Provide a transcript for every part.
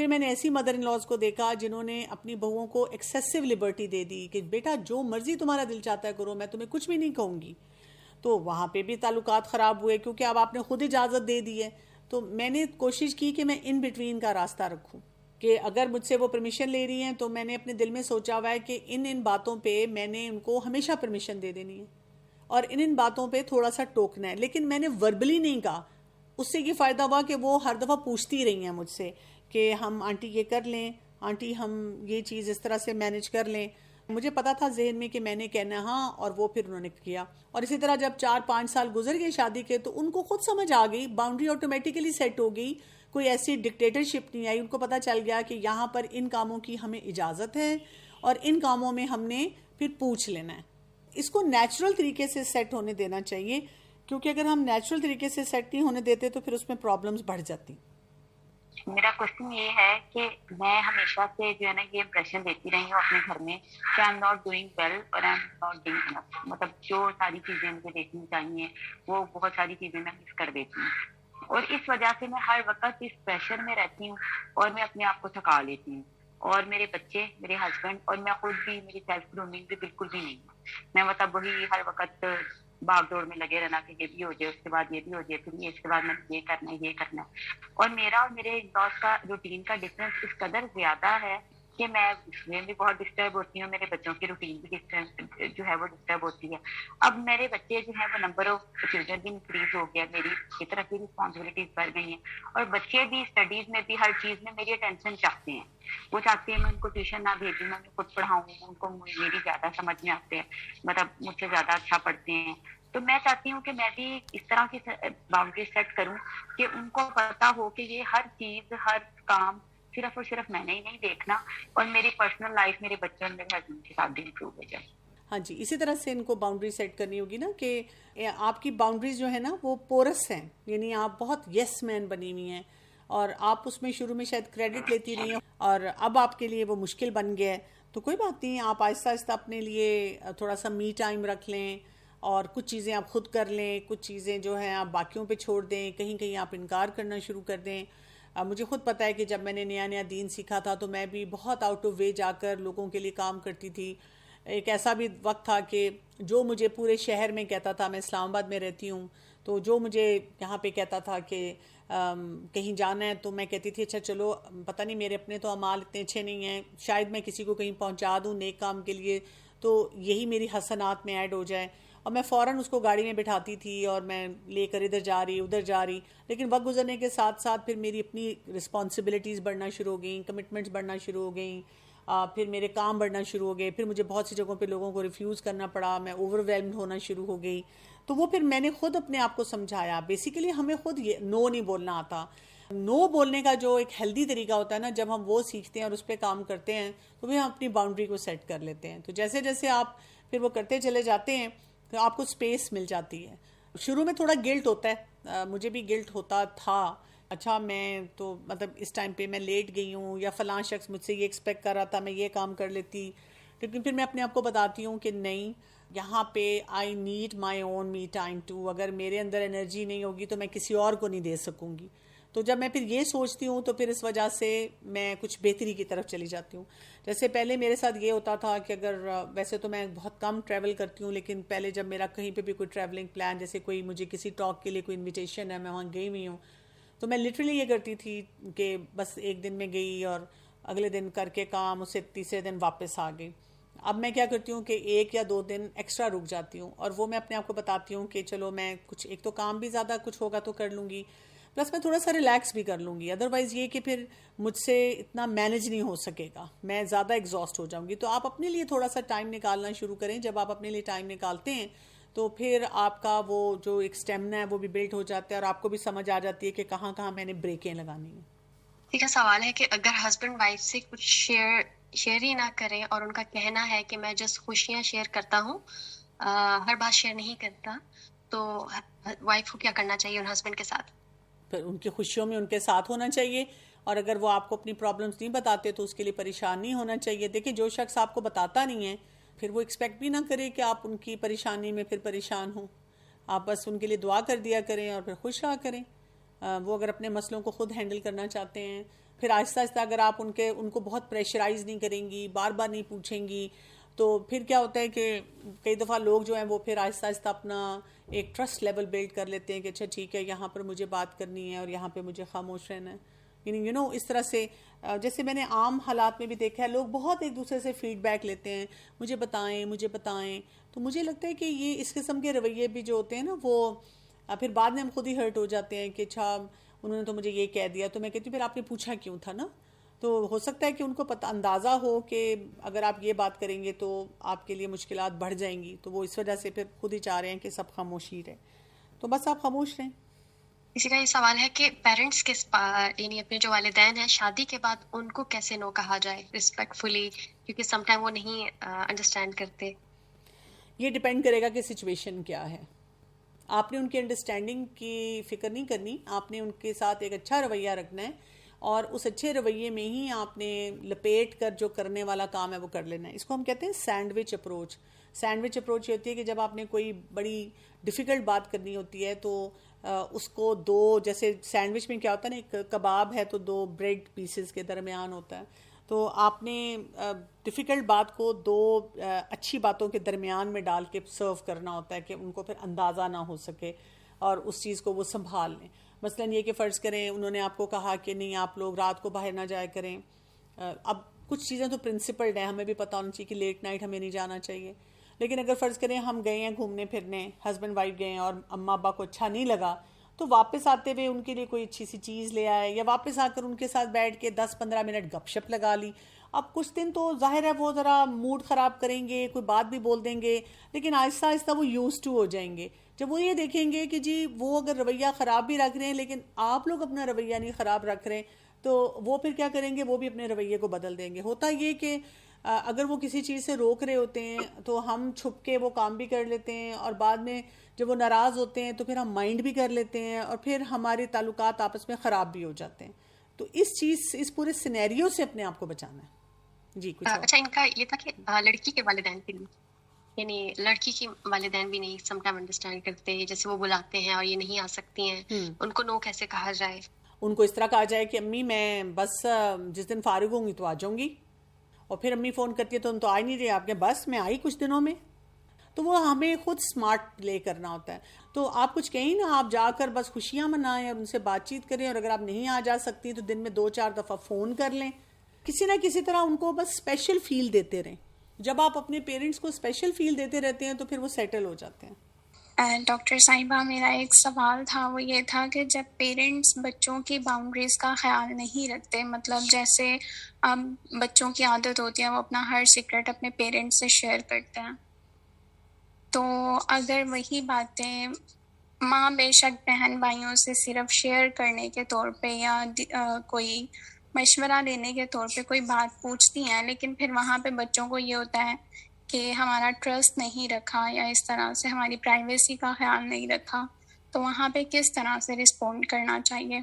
پھر میں نے ایسی مدر ان لاز کو دیکھا جنہوں نے اپنی بہوؤں کو ایکسیسو لبرٹی دے دی کہ بیٹا جو مرضی تمہارا دل چاہتا ہے کرو، میں تمہیں کچھ بھی نہیں کہوں گی. تو وہاں پہ بھی تعلقات خراب ہوئے کیونکہ اب آپ نے خود اجازت دے دی ہے. تو میں نے کوشش کی کہ میں ان بٹوین کا راستہ رکھوں کہ اگر مجھ سے وہ پرمیشن لے رہی ہیں تو میں نے اپنے دل میں سوچا ہوا ہے کہ ان باتوں پہ میں نے ان کو ہمیشہ پرمیشن دے دینی ہے اور ان باتوں پہ تھوڑا سا ٹوکنا ہے. لیکن میں نے وربلی نہیں کہا. اس سے یہ فائدہ ہوا کہ وہ ہر دفعہ پوچھتی رہی ہیں مجھ سے کہ ہم آنٹی یہ کر لیں، آنٹی ہم یہ چیز اس طرح سے مینج کر لیں. مجھے پتا تھا ذہن میں کہ میں نے کہنا ہاں، اور وہ پھر انہوں نے کیا. اور اسی طرح جب 4-5 سال گزر گئے شادی کے تو ان کو خود سمجھ آ گئی، باؤنڈری آٹومیٹیکلی سیٹ ہو گئی. کوئی ایسی ڈکٹیٹرشپ نہیں آئی. ان کو پتا چل گیا کہ یہاں پر ان کاموں کی ہمیں اجازت ہے اور ان کاموں میں ہم نے پھر پوچھ لینا ہے. اس کو نیچرل طریقے سے سیٹ ہونے دینا چاہیے، کیونکہ اگر ہم نیچرل طریقے سے سیٹ نہیں ہونے دیتے تو پھر اس میں پرابلمز بڑھ جاتی. میرا کوشچن یہ ہے کہ میں ہمیشہ سے جو ہے نا یہ امپریشن دیتی رہی ہوں اپنے گھر میں کہ I am not doing well اور I am not doing enough. مطلب جو ساری چیزیں مجھے دیکھنی چاہیے وہ بہت ساری چیزیں میں مس کر دیتی ہوں، اور اس وجہ سے میں ہر وقت اس پریشر میں رہتی ہوں اور میں اپنے آپ کو تھکا لیتی ہوں. اور میرے بچے، میرے ہسبینڈ اور میں خود بھی، میری سیلف گرومنگ بھی بالکل بھی نہیں ہے. میں مطلب وہی ہر وقت بھاگ دوڑ میں لگے رہنا کہ یہ بھی ہو جائے، اس کے بعد یہ بھی ہو جائے، پھر اس کے بعد میں یہ کرنا ہے یہ کرنا ہے. اور میرا اور میرے باس کا روٹین کا ڈفرینس اس قدر زیادہ ہے کہ میں اس میں بھی بہت ڈسٹرب ہوتی ہوں، میرے بچوں کی روٹین بھی جو ہے وہ ڈسٹرب ہوتی ہے. اب میرے بچے جو ہیں وہ نمبر آف چلڈرن بھی انکریز ہو گیا، میری کی طرف بھی رسپانسبلٹیز بڑھ گئی ہیں، اور بچے بھی اسٹڈیز میں بھی ہر چیز میں میری اٹینشن چاہتے ہیں. وہ چاہتے ہیں میں ان کو ٹیوشن نہ بھیجوں، میں خود پڑھاؤں، ان کو میری زیادہ سمجھ میں آتے ہیں، مطلب مجھ سے زیادہ اچھا پڑھتے ہیں. تو میں چاہتی ہوں کہ میں بھی اس طرح کی باؤنڈری سیٹ کروں کہ ان کو پتا ہو کہ یہ ہر چیز، ہر کام صرف اور صرف میں نے ہی نہیں دیکھنا، اور میری پرسنل لائف میرے بچوں اور میرے ہسبینڈ کے ساتھ بھی امپروو ہو جائے. ہاں جی، اسی طرح سے ان کو باؤنڈری سیٹ کرنی ہوگی نا کہ آپ کی باؤنڈریز جو ہے نا وہ پورس ہیں، یعنی آپ بہت یس مین بنی ہوئی ہیں اور آپ اس میں شروع میں شاید کریڈٹ لیتی رہی ہیں اور اب آپ کے لیے وہ مشکل بن گیا ہے. تو کوئی بات نہیں، آپ آہستہ آہستہ اپنے لیے تھوڑا سا می ٹائم رکھ لیں اور کچھ چیزیں آپ خود کر لیں، کچھ چیزیں جو ہیں آپ باقیوں پہ چھوڑ دیں، کہیں کہیں آپ انکار کرنا شروع کر دیں. مجھے خود پتہ ہے کہ جب میں نے نیا نیا دین سیکھا تھا تو میں بھی بہت آؤٹ آف وے جا کر لوگوں کے لیے کام کرتی تھی. ایک ایسا بھی وقت تھا کہ جو مجھے پورے شہر میں کہتا تھا، میں اسلام آباد میں رہتی ہوں، تو جو مجھے یہاں پہ کہتا تھا کہ کہیں جانا ہے تو میں کہتی تھی اچھا چلو، پتہ نہیں میرے اپنے تو اعمال اتنے اچھے نہیں ہیں، شاید میں کسی کو کہیں پہنچا دوں نیک کام کے لیے تو یہی میری حسنات میں ایڈ ہو جائے. اور میں فوراً اس کو گاڑی میں بٹھاتی تھی اور میں لے کر ادھر جا رہی ادھر جا رہی. لیکن وقت گزرنے کے ساتھ ساتھ پھر میری اپنی رسپانسبلٹیز بڑھنا شروع ہو گئیں، کمٹمنٹس بڑھنا شروع ہو گئیں، پھر میرے کام بڑھنا شروع ہو گئے، پھر مجھے بہت سی جگہوں پہ لوگوں کو ریفیوز کرنا پڑا، میں اوور ویلمڈ ہونا شروع ہو گئی. تو وہ پھر میں نے خود اپنے آپ کو سمجھایا. بیسیکلی ہمیں خود نو نہیں بولنا آتا. نو بولنے کا جو ایک ہیلدی طریقہ ہوتا ہے نا، جب ہم وہ سیکھتے ہیں اور اس پہ کام کرتے ہیں تو پھر ہم اپنی باؤنڈری کو سیٹ کر لیتے ہیں. تو جیسے جیسے آپ پھر وہ کرتے چلے جاتے ہیں تو آپ کو سپیس مل جاتی ہے. شروع میں تھوڑا گلٹ ہوتا ہے، مجھے بھی گلٹ ہوتا تھا، اچھا میں تو مطلب اس ٹائم پہ میں لیٹ گئی ہوں یا فلاں شخص مجھ سے یہ ایکسپیکٹ کر رہا تھا میں یہ کام کر لیتی. لیکن پھر میں اپنے آپ کو بتاتی ہوں کہ نہیں، یہاں پہ I need my own me time too. اگر میرے اندر انرجی نہیں ہوگی تو میں کسی اور کو نہیں دے سکوں گی. تو جب میں پھر یہ سوچتی ہوں تو پھر اس وجہ سے میں کچھ بہتری کی طرف چلی جاتی ہوں. جیسے پہلے میرے ساتھ یہ ہوتا تھا کہ اگر ویسے تو میں بہت کم ٹریول کرتی ہوں، لیکن پہلے جب میرا کہیں پہ بھی کوئی ٹریولنگ پلان، جیسے کوئی مجھے کسی ٹاک کے لیے کوئی انویٹیشن ہے، میں وہاں گئی ہوئی ہوں، تو میں لٹرلی یہ کرتی تھی کہ بس ایک دن میں گئی اور اگلے دن کر کے کام، اسے تیسرے دن واپس آ گئی. اب میں کیا کرتی ہوں کہ 1 یا 2 دن ایکسٹرا رک جاتی ہوں، اور وہ میں اپنے آپ کو بتاتی ہوں کہ چلو میں کچھ ایک تو کام بھی زیادہ کچھ ہوگا تو کر لوں گی، پلس میں تھوڑا سا ریلیکس بھی کر لوں گی. ادروائز یہ کہ پھر مجھ سے اتنا مینج نہیں ہو سکے گا، میں زیادہ ایگزاسٹ ہو جاؤں گی. تو آپ اپنے لیے تھوڑا سا ٹائم نکالنا شروع کریں. جب آپ اپنے لیے ٹائم نکالتے ہیں تو پھر آپ کا وہ جو ایک اسٹیمنا ہے وہ بھی بلڈ ہو جاتا ہے اور آپ کو بھی سمجھ آ جاتی ہے کہ کہاں کہاں میں نے بریکیں لگانی ہیں. ٹھیک ہے، سوال ہے کہ اگر ہسبینڈ وائف سے کچھ شیئر ہی نہ کریں اور ان کا کہنا ہے کہ میں جس خوشیاں شیئر کرتا ہوں ہر بات شیئر نہیں کرتا، تو وائف کو کیا کرنا چاہیے ان ہسبینڈ کے ساتھ؟ پھر ان کی خوشیوں میں ان کے ساتھ ہونا چاہیے، اور اگر وہ آپ کو اپنی پرابلمز نہیں بتاتے تو اس کے لیے پریشان نہیں ہونا چاہیے. دیکھیں جو شخص آپ کو بتاتا نہیں ہے پھر وہ ایکسپیکٹ بھی نہ کرے کہ آپ ان کی پریشانی میں پھر پریشان ہوں. آپ بس ان کے لیے دعا کر دیا کریں اور پھر خوش رہا کریں. وہ اگر اپنے مسئلوں کو خود ہینڈل کرنا چاہتے ہیں پھر آہستہ آہستہ اگر آپ ان کو بہت پریشرائز نہیں کریں گی، بار بار نہیں پوچھیں گی، تو پھر کیا ہوتا ہے کہ کئی دفعہ لوگ جو ہیں وہ پھر آہستہ آہستہ اپنا ایک ٹرسٹ لیول بلڈ کر لیتے ہیں کہ اچھا ٹھیک ہے یہاں پر مجھے بات کرنی ہے اور یہاں پہ مجھے خاموش رہنا ہے. یعنی اس طرح سے جیسے میں نے عام حالات میں بھی دیکھا ہے، لوگ بہت ایک دوسرے سے فیڈ بیک لیتے ہیں، مجھے بتائیں. تو مجھے لگتا ہے کہ یہ اس قسم کے رویے بھی جو ہوتے ہیں نا، وہ پھر بعد میں ہم خود ہی ہرٹ ہو جاتے ہیں کہ اچھا انہوں نے تو مجھے یہ کہہ دیا. تو میں کہتی ہوں پھر آپ نے پوچھا کیوں تھا نا. تو ہو سکتا ہے کہ ان کو اندازہ ہو کہ اگر آپ یہ بات کریں گے تو آپ کے لیے مشکلات بڑھ جائیں گی، تو وہ اس وجہ سے پھر خود ہی چاہ رہے ہیں کہ سب خاموشی رہے. تو بس آپ خاموش رہیں. اسی کا یہ سوال ہے کہ پیرنٹس کے یعنی اپنے جو والدین ہیں شادی کے بعد ان کو کیسے نو کہا جائے ریسپیکٹفلی، کیونکہ سم ٹائم وہ نہیں انڈرسٹینڈ کرتے. یہ ڈپینڈ کرے گا کہ سچویشن کیا ہے. آپ نے ان کی انڈرسٹینڈنگ کی فکر نہیں کرنی، آپ نے ان کے ساتھ ایک اچھا رویہ رکھنا ہے، اور اس اچھے رویے میں ہی آپ نے لپیٹ کر جو کرنے والا کام ہے وہ کر لینا ہے. اس کو ہم کہتے ہیں سینڈوچ اپروچ. سینڈوچ اپروچ یہ ہوتی ہے کہ جب آپ نے کوئی بڑی ڈیفیکلٹ بات کرنی ہوتی ہے تو اس کو دو، جیسے سینڈوچ میں کیا ہوتا ہے نا، ایک کباب ہے تو دو بریڈ پیسز کے درمیان ہوتا ہے، تو آپ نے ڈیفیکلٹ بات کو دو اچھی باتوں کے درمیان میں ڈال کے سرو کرنا ہوتا ہے کہ ان کو پھر اندازہ نہ ہو سکے اور اس چیز کو وہ سنبھال لیں. مثلاً یہ کہ فرض کریں انہوں نے آپ کو کہا کہ نہیں آپ لوگ رات کو باہر نہ جایا کریں. اب کچھ چیزیں تو پرنسپلڈ ہیں، ہمیں بھی پتہ ہونا چاہیے کہ لیٹ نائٹ ہمیں نہیں جانا چاہیے، لیکن اگر فرض کریں ہم گئے ہیں گھومنے پھرنے، ہسبینڈ وائف گئے ہیں اور اماں ابا کو اچھا نہیں لگا، تو واپس آتے ہوئے ان کے لیے کوئی اچھی سی چیز لے آئے، یا واپس آ کر ان کے ساتھ بیٹھ کے 10-15 منٹ گپ شپ لگا لی. اب کچھ دن تو ظاہر ہے وہ ذرا موڈ خراب کریں گے، کوئی بات بھی بول دیں گے، لیکن آہستہ آہستہ وہ یوز ٹو ہو جائیں گے. جب وہ یہ دیکھیں گے کہ جی وہ اگر رویہ خراب بھی رکھ رہے ہیں لیکن آپ لوگ اپنا رویہ نہیں خراب رکھ رہے، تو وہ پھر کیا کریں گے، وہ بھی اپنے رویے کو بدل دیں گے. ہوتا یہ کہ اگر وہ کسی چیز سے روک رہے ہوتے ہیں تو ہم چھپ کے وہ کام بھی کر لیتے ہیں، اور بعد میں جب وہ ناراض ہوتے ہیں تو پھر ہم مائنڈ بھی کر لیتے ہیں، اور پھر ہمارے تعلقات آپس میں خراب بھی ہو جاتے ہیں. تو اس پورے سینیریو سے اپنے آپ کو بچانا ہے. جی کچھ اور. اچھا، ان کا یہ تھا کہ لڑکی کے والدین کے لیے، یعنی لڑکی کی والدین بھی نہیں سم ٹائم انڈرسٹینڈ کرتے، جیسے وہ بلاتے ہیں اور یہ نہیں آ سکتی ہیں، ان کو نو کیسے کہا جائے؟ ان کو اس طرح کہا جائے کہ امی میں بس جس دن فارغ ہوں گی تو آ جاؤں گی، اور پھر امی فون کرتی ہے تو ہم تو آ نہیں رہے آپ کے، بس میں آئی کچھ دنوں میں. تو وہ ہمیں خود سمارٹ پلے کرنا ہوتا ہے. تو آپ کچھ کہیں نا، آپ جا کر بس خوشیاں منائیں اور ان سے بات چیت کریں، اور اگر آپ نہیں آ جا سکتی تو دن میں 2-4 دفعہ فون کر لیں. کسی نہ کسی طرح ان کو بس اسپیشل فیل دیتے رہیں. جب آپ اپنے پیرنٹس کو اسپیشل فیل دیتے رہتے ہیں تو پھر وہ سیٹل ہو جاتے ہیں. ڈاکٹر صاحبہ، میرا ایک سوال تھا، وہ یہ تھا کہ جب پیرنٹس بچوں کی باؤنڈریز کا خیال نہیں رکھتے، مطلب جیسے بچوں کی عادت ہوتی ہے وہ اپنا ہر سیکرٹ اپنے پیرنٹس سے شیئر کرتے ہیں، تو اگر وہی باتیں ماں بے شک بہن بھائیوں سے صرف شیئر کرنے کے طور پہ یا کوئی مشورہ لینے کے طور پہ کوئی بات پوچھتی ہیں، لیکن پھر وہاں پہ بچوں کو یہ ہوتا ہے کہ ہمارا ٹرسٹ نہیں رکھا یا اس طرح سے ہماری پرائیویسی کا خیال نہیں رکھا، تو وہاں پہ کس طرح سے رسپونڈ کرنا چاہیے؟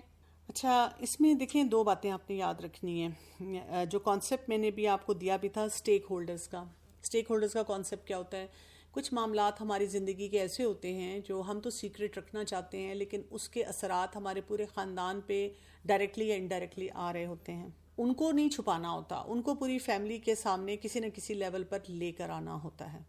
اچھا، اس میں دیکھیں 2 باتیں آپ نے یاد رکھنی ہیں. جو کانسیپٹ میں نے بھی آپ کو دیا بھی تھا اسٹیک ہولڈرز کا. اسٹیک ہولڈرز کا کانسیپٹ کیا ہوتا ہے؟ کچھ معاملات ہماری زندگی کے ایسے ہوتے ہیں جو ہم تو سیکرٹ رکھنا چاہتے ہیں، لیکن اس کے اثرات ہمارے پورے خاندان پہ ڈائریکٹلی یا انڈائریکٹلی آ رہے ہوتے ہیں. ان کو نہیں چھپانا ہوتا، ان کو پوری فیملی کے سامنے کسی نہ کسی لیول پر لے کر آنا ہوتا ہے.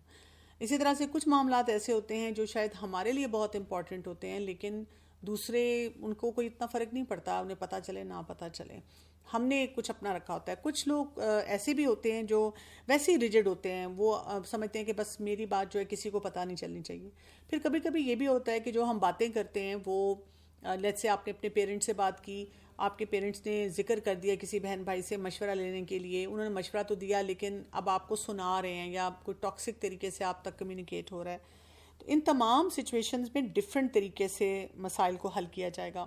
اسی طرح سے کچھ معاملات ایسے ہوتے ہیں جو شاید ہمارے لیے بہت امپورٹنٹ ہوتے ہیں، لیکن دوسرے ان کو کوئی اتنا فرق نہیں پڑتا، انہیں پتہ چلے نہ پتہ چلے. ہم نے کچھ اپنا رکھا ہوتا ہے. کچھ لوگ ایسے بھی ہوتے ہیں جو ویسے ہی ریجڈ ہوتے ہیں، وہ سمجھتے ہیں کہ بس میری بات جو ہے کسی کو پتہ نہیں چلنی چاہیے. پھر کبھی کبھی یہ بھی ہوتا ہے کہ جو ہم باتیں کرتے ہیں وہ لیٹس سے آپ نے اپنے پیرنٹس سے بات کی، آپ کے پیرنٹس نے ذکر کر دیا کسی بہن بھائی سے مشورہ لینے کے لیے، انہوں نے مشورہ تو دیا لیکن اب آپ کو سنا رہے ہیں یا کوئی ٹاکسک طریقے سے آپ تک کمیونیکیٹ ہو رہا ہے. تو ان تمام سچویشنز میں ڈفرینٹ طریقے سے مسائل کو حل کیا جائے گا.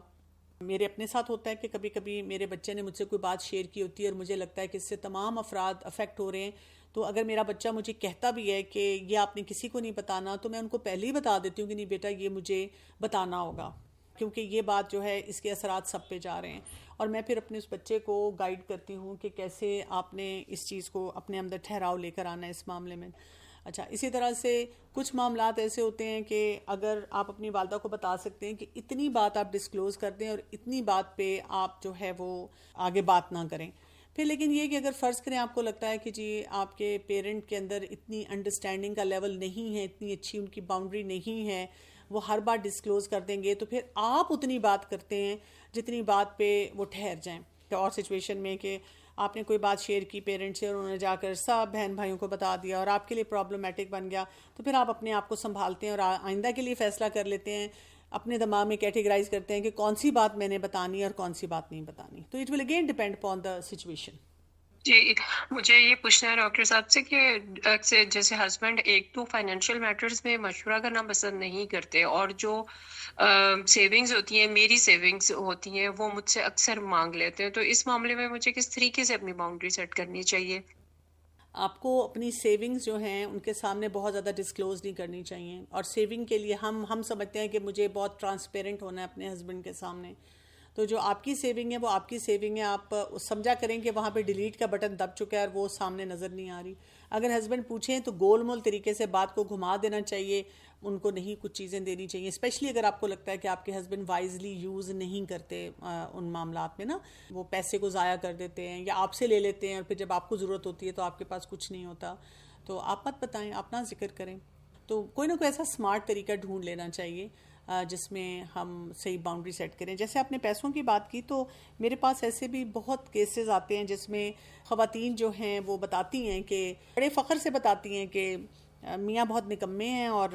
میرے اپنے ساتھ ہوتا ہے کہ کبھی کبھی میرے بچے نے مجھ سے کوئی بات شیئر کی ہوتی ہے اور مجھے لگتا ہے کہ اس سے تمام افراد افیکٹ ہو رہے ہیں، تو اگر میرا بچہ مجھے کہتا بھی ہے کہ یہ آپ نے کسی کو نہیں بتانا، تو میں ان کو پہلے ہی بتا دیتی ہوں کہ نہیں بیٹا یہ مجھے بتانا ہوگا، کیونکہ یہ بات جو ہے اس کے اثرات سب پہ جا رہے ہیں. اور میں پھر اپنے اس بچے کو گائیڈ کرتی ہوں کہ کیسے آپ نے اس چیز کو اپنے اندر ٹھہراؤ لے کر آنا ہے اس معاملے میں. اچھا، اسی طرح سے کچھ معاملات ایسے ہوتے ہیں کہ اگر آپ اپنی والدہ کو بتا سکتے ہیں کہ اتنی بات آپ ڈسکلوز کر دیں اور اتنی بات پہ آپ جو ہے وہ آگے بات نہ کریں. پھر لیکن یہ کہ اگر فرض کریں آپ کو لگتا ہے کہ جی آپ کے پیرنٹ کے اندر اتنی انڈرسٹینڈنگ کا لیول نہیں ہے، اتنی اچھی ان کی باؤنڈری نہیں ہے، وہ ہر بات ڈسکلوز کر دیں گے، تو پھر آپ اتنی بات کرتے ہیں جتنی بات پہ وہ ٹھہر جائیں. اور سچویشن میں کہ آپ نے کوئی بات شیئر کی پیرنٹ سے اور انہوں نے جا کر سب بہن بھائیوں کو بتا دیا اور آپ کے لیے پرابلمٹک بن گیا، تو پھر آپ اپنے آپ کو سنبھالتے ہیں اور آئندہ کے لیے فیصلہ کر لیتے ہیں، اپنے دماغ میں کیٹیگرائز کرتے ہیں کہ کون سی بات میں نے بتانی ہے اور کون سی بات نہیں بتانی. تو it will again depend upon the situation. جی مجھے یہ پوچھنا ہے ڈاکٹر صاحب سے کہ اکثر جیسے ہسبینڈ ایک تو فائنینشیل میٹرز میں مشورہ کرنا پسند نہیں کرتے، اور جو سیونگز ہوتی ہیں، میری سیونگز ہوتی ہیں، وہ مجھ سے اکثر مانگ لیتے ہیں. تو اس معاملے میں مجھے کس طریقے سے اپنی باؤنڈری سیٹ کرنی چاہیے؟ آپ کو اپنی سیونگز جو ہیں ان کے سامنے بہت زیادہ ڈسکلوز نہیں کرنی چاہیے. اور سیونگ کے لیے ہم سمجھتے ہیں کہ مجھے بہت ٹرانسپیرنٹ ہونا ہے اپنے ہسبینڈ کے سامنے. تو جو آپ کی سیونگ ہے وہ آپ کی سیونگ ہے، آپ سمجھا کریں کہ وہاں پہ ڈیلیٹ کا بٹن دب چکا ہے اور وہ سامنے نظر نہیں آ رہی. اگر ہسبینڈ پوچھیں تو گول مول طریقے سے بات کو گھما دینا چاہیے، ان کو نہیں کچھ چیزیں دینی چاہیے، اسپیشلی اگر آپ کو لگتا ہے کہ آپ کے ہسبینڈ وائزلی یوز نہیں کرتے ان معاملات میں نا، وہ پیسے کو ضائع کر دیتے ہیں یا آپ سے لے لیتے ہیں اور پھر جب آپ کو ضرورت ہوتی ہے تو آپ کے پاس کچھ نہیں ہوتا. تو آپ مت بتائیں، آپ نہ ذکر کریں. تو کوئی نہ کوئی ایسا اسمارٹ طریقہ ڈھونڈ لینا چاہیے جس میں ہم صحیح باؤنڈری سیٹ کریں. جیسے آپ نے پیسوں کی بات کی، تو میرے پاس ایسے بھی بہت کیسز آتے ہیں جس میں خواتین جو ہیں وہ بتاتی ہیں کہ بڑے فخر سے بتاتی ہیں کہ میاں بہت نکمے ہیں اور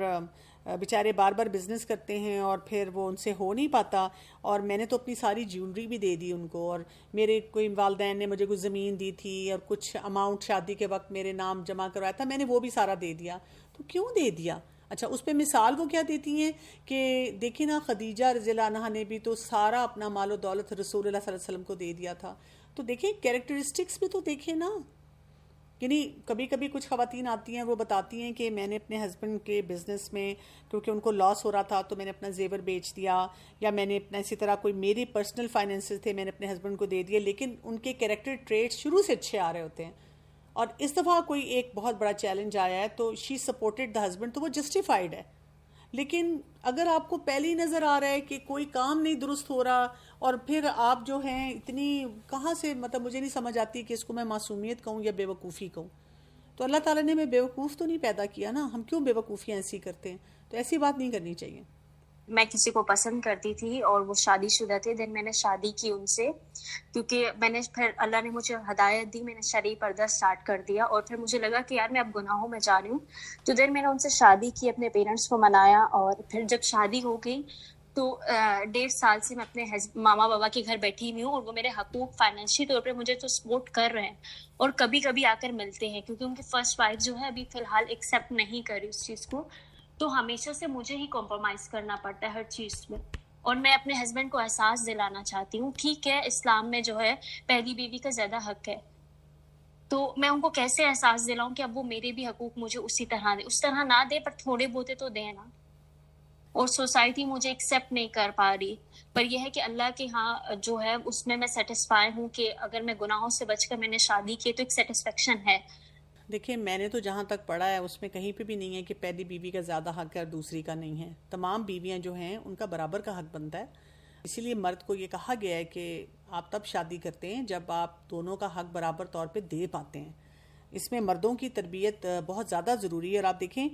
بیچارے بار بار بزنس کرتے ہیں اور پھر وہ ان سے ہو نہیں پاتا، اور میں نے تو اپنی ساری جیولری بھی دے دی ان کو، اور میرے کوئی والدین نے مجھے کچھ زمین دی تھی اور کچھ اماؤنٹ شادی کے وقت میرے نام جمع کروایا تھا، میں نے وہ بھی سارا دے دیا. تو کیوں دے دیا؟ اچھا، اس پہ مثال وہ کیا دیتی ہیں کہ دیکھیں نا، خدیجہ رضی اللہ عنہا نے بھی تو سارا اپنا مال و دولت رسول اللہ صلی اللہ علیہ وسلم کو دے دیا تھا. تو دیکھیں کیریکٹرسٹکس بھی تو دیکھیں نا. یعنی کبھی کبھی کچھ خواتین آتی ہیں، وہ بتاتی ہیں کہ میں نے اپنے ہسبینڈ کے بزنس میں کیونکہ ان کو لاس ہو رہا تھا تو میں نے اپنا زیور بیچ دیا، یا میں نے اپنا اسی طرح کوئی میری پرسنل فائنینسز تھے میں نے اپنے ہسبینڈ کو دے دیے، لیکن ان کے کیریکٹر ٹریٹس شروع سے اچھے آ رہے ہوتے ہیں. اور اس دفعہ کوئی ایک بہت بڑا چیلنج آیا ہے تو شی سپورٹڈ دا ہسبینڈ، تو وہ جسٹیفائڈ ہے. لیکن اگر آپ کو پہلی نظر آ رہا ہے کہ کوئی کام نہیں درست ہو رہا، اور پھر آپ جو ہیں اتنی کہاں سے، مطلب مجھے نہیں سمجھ آتی کہ اس کو میں معصومیت کہوں یا بے وقوفی کہوں. تو اللہ تعالیٰ نے ہمیں بے وقوف تو نہیں پیدا کیا نا، ہم کیوں بے وقوفیاں ایسی کرتے ہیں؟ تو ایسی بات نہیں کرنی چاہیے. میں کسی کو پسند کرتی تھی اور وہ شادی شدہ تھے، دین میں نے شادی کی ان سے، کیونکہ میں نے پھر اللہ نے مجھے ہدایت دی، میں نے شرعی پردہ سٹارٹ کر دیا، اور پھر مجھے لگا کہ یار میں اب گناہوں میں جا رہی ہوں. تو دین میں نے ان سے شادی کی، اپنے پیرنٹس کو منایا، اور پھر جب شادی ہو گئی تو 1.5 سال سے میں اپنے ماما بابا کے گھر بیٹھی ہوئی ہوں، اور وہ میرے حقوق فائنینشلی طور پہ مجھے تو سپورٹ کر رہے ہیں، اور کبھی کبھی آ کر ملتے ہیں، کیونکہ ان کی فرسٹ وائف جو ہے ابھی فی الحال ایکسیپٹ نہیں کر رہی اس چیز کو. تو ہمیشہ سے مجھے ہی کمپرومائز کرنا پڑتا ہے ہر چیز میں. اور میں اپنے ہسبینڈ کو احساس دلانا چاہتی ہوں، ٹھیک ہے اسلام میں جو ہے پہلی بیوی کا زیادہ حق ہے، تو میں ان کو کیسے احساس دلاؤں کہ اب وہ میرے بھی حقوق مجھے اسی طرح دے، اس طرح نہ دے پر تھوڑے بہتے تو دے نا. اور سوسائٹی مجھے ایکسیپٹ نہیں کر پا رہی، پر یہ ہے کہ اللہ کے ہاں جو ہے اس میں سیٹسفائی ہوں کہ اگر میں گناہوں سے بچ کر میں نے شادی کی تو ایک سیٹسفیکشن ہے. دیکھیں میں نے تو جہاں تک پڑھا ہے اس میں کہیں پہ بھی نہیں ہے کہ پہلی بیوی کا زیادہ حق ہے اور دوسری کا نہیں ہے. تمام بیویاں جو ہیں ان کا برابر کا حق بنتا ہے. اسی لیے مرد کو یہ کہا گیا ہے کہ آپ تب شادی کرتے ہیں جب آپ دونوں کا حق برابر طور پہ دے پاتے ہیں. اس میں مردوں کی تربیت بہت زیادہ ضروری ہے. اور آپ دیکھیں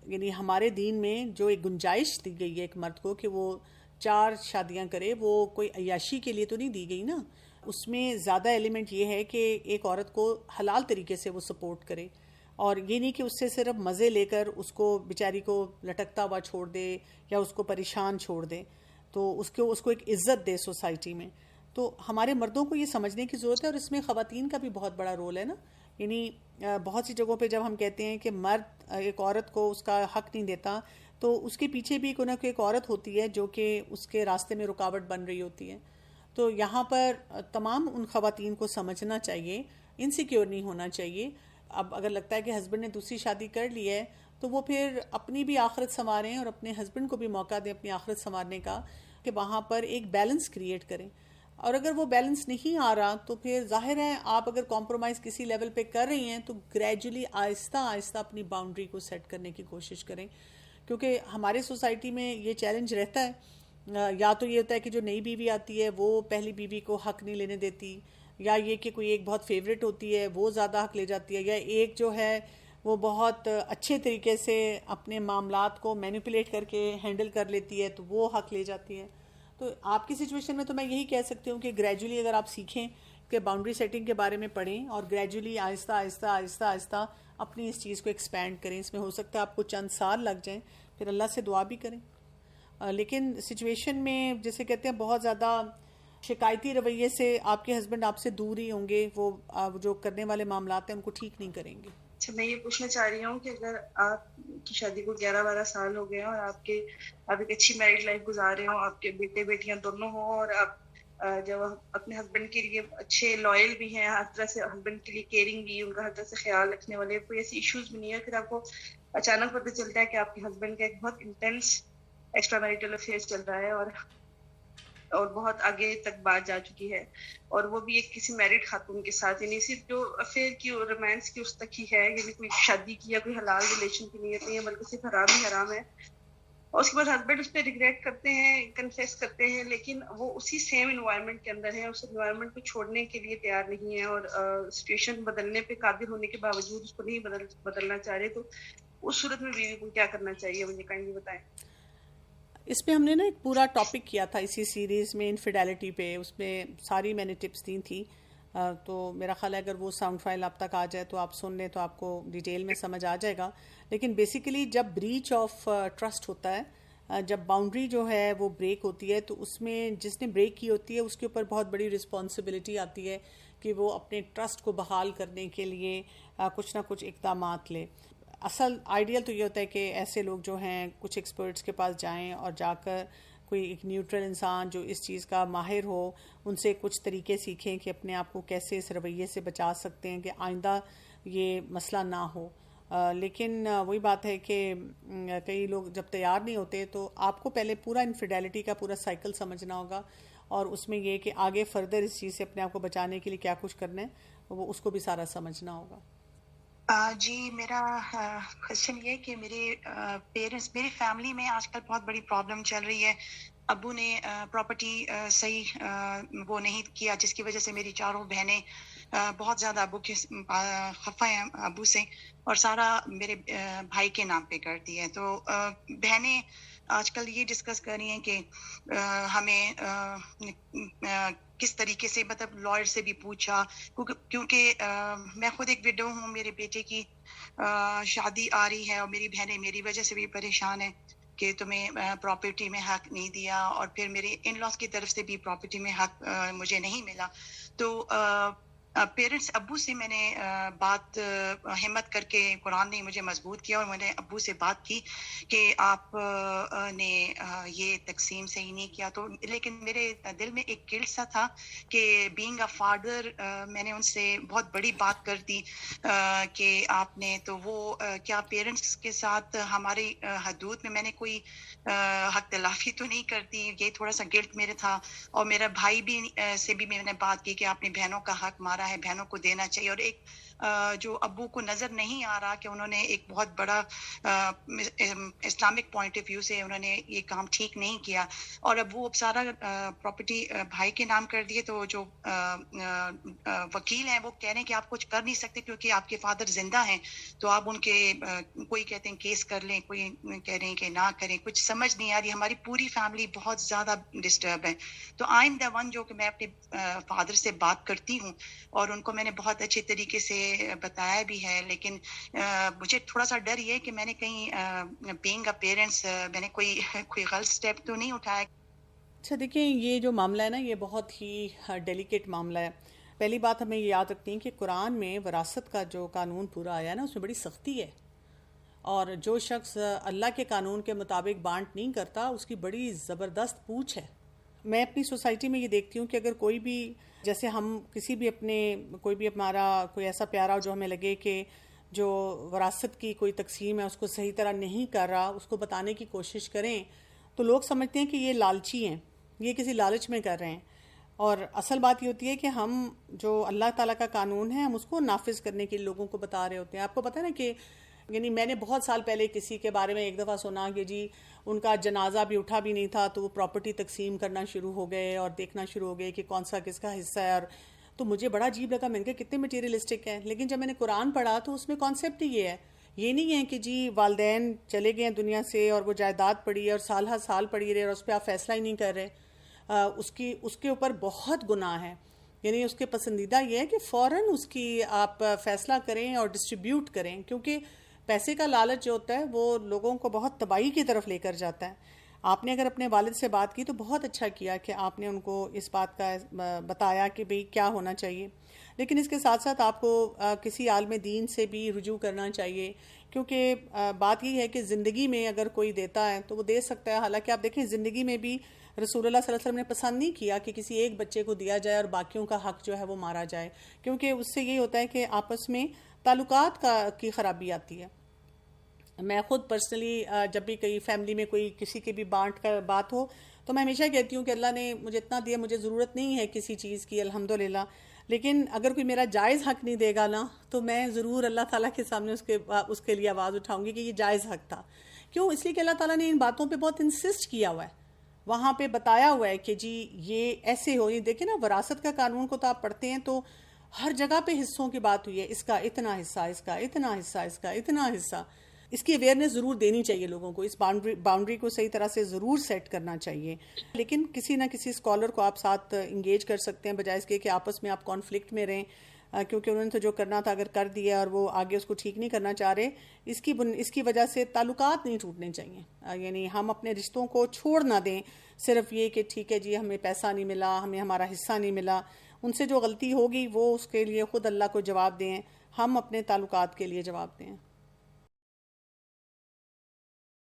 یعنی ہمارے دین میں جو ایک گنجائش دی گئی ہے ایک مرد کو کہ وہ 4 شادیاں کرے، وہ کوئی عیاشی کے لیے تو نہیں دی گئی نا. اس میں زیادہ ایلیمنٹ یہ ہے کہ ایک عورت کو حلال طریقے سے وہ سپورٹ کرے، اور یہ نہیں کہ اس سے صرف مزے لے کر اس کو بیچاری کو لٹکتا ہوا چھوڑ دے یا اس کو پریشان چھوڑ دے. تو اس کو ایک عزت دے سوسائٹی میں. تو ہمارے مردوں کو یہ سمجھنے کی ضرورت ہے، اور اس میں خواتین کا بھی بہت بڑا رول ہے نا. یعنی بہت سی جگہوں پہ جب ہم کہتے ہیں کہ مرد ایک عورت کو اس کا حق نہیں دیتا، تو اس کے پیچھے بھی کوئی نہ کوئی ایک عورت ہوتی ہے جو کہ اس کے راستے میں رکاوٹ بن رہی ہوتی ہے. تو یہاں پر تمام ان خواتین کو سمجھنا چاہیے، انسیکیور نہیں ہونا چاہیے. اب اگر لگتا ہے کہ ہسبینڈ نے دوسری شادی کر لی ہے تو وہ پھر اپنی بھی آخرت سنواریں اور اپنے ہسبینڈ کو بھی موقع دیں اپنی آخرت سنوارنے کا، کہ وہاں پر ایک بیلنس کریٹ کریں. اور اگر وہ بیلنس نہیں آ رہا تو پھر ظاہر ہے آپ اگر کمپرومائز کسی لیول پہ کر رہی ہیں تو گریجولی آہستہ آہستہ اپنی باؤنڈری کو سیٹ کرنے کی کوشش کریں، کیونکہ ہمارے سوسائٹی میں یہ چیلنج رہتا ہے، یا تو یہ ہوتا ہے کہ جو نئی بیوی آتی ہے وہ پہلی بیوی کو حق نہیں لینے دیتی، یا یہ کہ کوئی ایک بہت فیوریٹ ہوتی ہے وہ زیادہ حق لے جاتی ہے، یا ایک جو ہے وہ بہت اچھے طریقے سے اپنے معاملات کو مینیپولیٹ کر کے ہینڈل کر لیتی ہے تو وہ حق لے جاتی ہے. تو آپ کی سچویشن میں تو میں یہی کہہ سکتی ہوں کہ گریجولی اگر آپ سیکھیں کہ باؤنڈری سیٹنگ کے بارے میں پڑھیں اور گریجولی آہستہ آہستہ آہستہ آہستہ اپنی اس چیز کو ایکسپینڈ کریں. اس میں ہو سکتا ہے آپ کو چند سال لگ جائیں، پھر اللہ سے دعا بھی کریں. لیکن سچویشن میں جیسے کہتے ہیں بہت زیادہ شکایتی رویے سے آپ کے ہسبینڈ آپ سے دور ہی ہوں گے، وہ جو کرنے والے معاملات ہیں ان کو ٹھیک نہیں کریں گے. اچھا، میں یہ پوچھنا چاہ رہی ہوں کہ اگر آپ کی شادی کو 11-12 سال ہو گئے ہیں اور آپ ایک اچھی میرڈ لائف گزار رہے ہوں، آپ کے بیٹے بیٹیاں دونوں ہوں، اور آپ جب اپنے ہسبینڈ کے لیے اچھے لائل بھی ہیں، ہر طرح سے ہسبینڈ کے لیے کیئرنگ بھی، ان کا ہر طرح سے خیال رکھنے والے، کوئی ایسی ایشوز بھی نہیں ہے، پھر آپ کو اچانک پتہ چلتا ہے کہ آپ کے ہسبینڈ کا ایک بہت انٹینس ایکسٹرا میریٹل افیئر چل رہا ہے اور بہت آگے تک بات جا چکی ہے، اور وہ بھی ایک کسی میرڈ خاتون کے ساتھ، یعنی صرف جو افیئر کی اور رومانس کی اس تک ہی ہے، یعنی کوئی شادی کی یا کوئی حلال ریلیشن کی نیت نہیں ہے، بلکہ صرف حرام ہی حرام ہے. اور اس کے بعد ہسبینڈ اس پہ ریگریٹ کرتے ہیں، کنفیس کرتے ہیں، لیکن وہ اسی سیم انوائرمنٹ کے اندر ہے، اس انوائرمنٹ کو چھوڑنے کے لیے تیار نہیں ہے، اور سچویشن بدلنے پہ قادر ہونے کے باوجود اس کو نہیں بدلنا چاہ رہے. تو اس صورت میں بیوی کو کیا کرنا چاہیے، مجھے کائنڈلی بتائیں. اس پہ ہم نے نا ایک پورا ٹاپک کیا تھا اسی سیریز میں، انفیڈیلٹی پہ، اس میں ساری میں نے ٹپس دی تھی. تو میرا خیال ہے اگر وہ ساؤنڈ فائل آپ تک آ جائے تو آپ سن لیں تو آپ کو ڈیٹیل میں سمجھ آ جائے گا. لیکن بیسیکلی جب بریچ آف ٹرسٹ ہوتا ہے، جب باؤنڈری جو ہے وہ بریک ہوتی ہے، تو اس میں جس نے بریک کی ہوتی ہے اس کے اوپر بہت بڑی رسپانسبلٹی آتی ہے کہ وہ اپنے ٹرسٹ کو بحال کرنے کے لیے کچھ نہ کچھ اقدامات لے. اصل آئیڈیل تو یہ ہوتا ہے کہ ایسے لوگ جو ہیں کچھ ایکسپرٹس کے پاس جائیں اور جا کر کوئی ایک نیوٹرل انسان جو اس چیز کا ماہر ہو ان سے کچھ طریقے سیکھیں کہ اپنے آپ کو کیسے اس رویے سے بچا سکتے ہیں کہ آئندہ یہ مسئلہ نہ ہو. لیکن وہی بات ہے کہ کئی لوگ جب تیار نہیں ہوتے تو آپ کو پہلے پورا انفیڈیلٹی کا پورا سائیکل سمجھنا ہوگا، اور اس میں یہ کہ آگے فردر اس چیز سے اپنے آپ کو بچانے کے لیے کیا کچھ کرنا ہے وہ اس کو بھی سارا سمجھنا ہوگا. جی، میرا کوشچن یہ کہ میرے پیرنٹس، میری فیملی میں آج کل بہت بڑی پرابلم چل رہی ہے. ابو نے پراپرٹی صحیح وہ نہیں کیا، جس کی وجہ سے میری چاروں بہنیں بہت زیادہ ابو کے خفا ہیں ابو سے، اور سارا میرے بھائی کے نام پہ کر دیا ہے. تو بہنیں آج کل یہ ڈسکس کر رہی ہیں کہ ہمیں کس طریقے سے، مطلب لائر سے بھی پوچھا، کیونکہ میں خود ایک وڈو ہوں، میرے بیٹے کی شادی آ رہی ہے، اور میری بہنیں میری وجہ سے بھی پریشان ہیں کہ تمہیں پراپرٹی میں حق نہیں دیا، اور پھر میرے ان لاس کی طرف سے بھی پراپرٹی میں حق مجھے نہیں ملا. تو پیرنٹس ابو سے میں نے بات ہمت کر کے، قرآن نے مجھے مضبوط کیا، اور میں نے ابو سے بات کی کہ آپ نے یہ تقسیم صحیح نہیں کیا. تو لیکن میرے دل میں ایک گلٹ سا تھا کہ بینگ اے فادر، میں نے ان سے بہت بڑی بات کر دی کہ آپ نے، تو وہ کیا پیرنٹس کے ساتھ ہماری حدود میں نے کوئی حق تلافی تو نہیں کرتی، یہ تھوڑا سا گلٹ میرے تھا. اور میرا بھائی بھی سے بھی میں نے بات کی کہ آپ نے بہنوں کا حق مارا ہے، بہنوں کو دینا چاہیے. اور ایک جو ابو کو نظر نہیں آ رہا کہ انہوں نے ایک بہت بڑا اسلامک پوائنٹ آف ویو سے انہوں نے یہ کام ٹھیک نہیں کیا، اور اب وہ سارا پراپرٹی بھائی کے نام کر دیے. تو جو وکیل ہیں وہ کہہ رہے ہیں کہ آپ کچھ کر نہیں سکتے کیونکہ آپ کے فادر زندہ ہیں، تو آپ ان کے کوئی کہتے ہیں کیس کر لیں، کوئی کہہ رہے ہیں کہ نہ کریں. کچھ سمجھ نہیں آ رہی، ہماری پوری فیملی بہت زیادہ ڈسٹرب ہے. تو آئی ایم دا ون جو کہ میں اپنے فادر سے بات کرتی ہوں، اور ان کو میں نے بہت اچھے طریقے سے بتایا بھی ہے، لیکن مجھے تھوڑا سا ڈر یہ کہ میں نے کہیں بینگ اے پیرنٹس میں نے کوئی غلط اسٹیپ تو نہیں اٹھایا. اچھا دیکھیں، یہ جو معاملہ ہے نا یہ بہت ہی ڈیلیکیٹ معاملہ ہے. پہلی بات ہمیں یہ یاد رکھنی ہے کہ قرآن میں وراثت کا جو قانون پورا آیا ہے نا اس میں بڑی سختی ہے، اور جو شخص اللہ کے قانون کے مطابق بانٹ نہیں کرتا اس کی بڑی زبردست پوچھ ہے. میں اپنی سوسائٹی میں یہ دیکھتی ہوں کہ اگر کوئی بھی، جیسے ہم کسی بھی کوئی بھی ہمارا کوئی ایسا پیارا جو ہمیں لگے کہ جو وراثت کی کوئی تقسیم ہے اس کو صحیح طرح نہیں کر رہا، اس کو بتانے کی کوشش کریں تو لوگ سمجھتے ہیں کہ یہ لالچی ہیں، یہ کسی لالچ میں کر رہے ہیں. اور اصل بات یہ ہوتی ہے کہ ہم جو اللہ تعالیٰ کا قانون ہے ہم اس کو نافذ کرنے کے لوگوں کو بتا رہے ہوتے ہیں. آپ کو پتہ ہے نا کہ یعنی میں نے بہت سال پہلے کسی کے بارے میں ایک دفعہ سنا کہ جی ان کا جنازہ بھی اٹھا بھی نہیں تھا تو وہ پراپرٹی تقسیم کرنا شروع ہو گئے اور دیکھنا شروع ہو گئے کہ کون سا کس کا حصہ ہے. اور تو مجھے بڑا عجیب لگا, میں نے کہا کتنے مٹیریلسٹک ہیں. لیکن جب میں نے قرآن پڑھا تو اس میں کانسیپٹ ہی یہ ہے, یہ نہیں ہے کہ جی والدین چلے گئے ہیں دنیا سے اور وہ جائیداد پڑی ہے اور سال ہر سال پڑی رہے اور اس پہ آپ فیصلہ ہی نہیں کر رہے. اس کے اوپر بہت گناہ ہے. یعنی اس کے پسندیدہ یہ ہے کہ فوراً اس کی آپ فیصلہ کریں اور ڈسٹریبیوٹ کریں, کیونکہ پیسے کا لالچ جو ہوتا ہے وہ لوگوں کو بہت تباہی کی طرف لے کر جاتا ہے. آپ نے اگر اپنے والد سے بات کی تو بہت اچھا کیا کہ آپ نے ان کو اس بات کا بتایا کہ بھئی کیا ہونا چاہیے. لیکن اس کے ساتھ ساتھ آپ کو کسی عالم دین سے بھی رجوع کرنا چاہیے, کیونکہ بات یہ ہے کہ زندگی میں اگر کوئی دیتا ہے تو وہ دے سکتا ہے. حالانکہ آپ دیکھیں زندگی میں بھی رسول اللہ صلی اللہ علیہ وسلم نے پسند نہیں کیا کہ کسی ایک بچے کو دیا جائے اور باقیوں کا حق جو ہے وہ مارا جائے, کیونکہ اس سے یہ ہوتا ہے کہ آپس میں تعلقات کی خرابی آتی ہے. میں خود پرسنلی جب بھی کئی فیملی میں کوئی کسی کے بھی بانٹ کا بات ہو تو میں ہمیشہ کہتی ہوں کہ اللہ نے مجھے اتنا دیا, مجھے ضرورت نہیں ہے کسی چیز کی الحمدللہ, لیکن اگر کوئی میرا جائز حق نہیں دے گا نا تو میں ضرور اللہ تعالیٰ کے سامنے اس کے لیے آواز اٹھاؤں گی کہ یہ جائز حق تھا. کیوں؟ اس لیے کہ اللہ تعالیٰ نے ان باتوں پہ بہت انسسٹ کیا ہوا ہے, وہاں پہ بتایا ہوا ہے کہ جی یہ ایسے ہو. یہ دیکھیں نا وراثت کا قانون کو تو آپ پڑھتے ہیں تو ہر جگہ پہ حصوں کی بات ہوئی ہے, اس کا اتنا حصہ, اس کا اتنا حصہ, اس کا اتنا حصہ. اس کی اویئرنیس ضرور دینی چاہیے لوگوں کو, اس باؤنڈری کو صحیح طرح سے ضرور سیٹ کرنا چاہیے. لیکن کسی نہ کسی اسکالر کو آپ ساتھ انگیج کر سکتے ہیں بجائے اس کے کہ آپس میں آپ کانفلکٹ میں رہیں, کیونکہ انہوں نے تو جو کرنا تھا اگر کر دیا اور وہ آگے اس کو ٹھیک نہیں کرنا چاہ رہے. اس کی وجہ سے تعلقات نہیں ٹوٹنے چاہیے. یعنی ہم اپنے رشتوں کو چھوڑ نہ دیں صرف یہ کہ ٹھیک ہے جی ہمیں پیسہ نہیں ملا, ہمیں ہمارا حصہ نہیں ملا. ان سے جو غلطی ہوگی وہ اس کے لیے خود اللہ کو جواب دیں, ہم اپنے تعلقات کے لیے جواب دیں.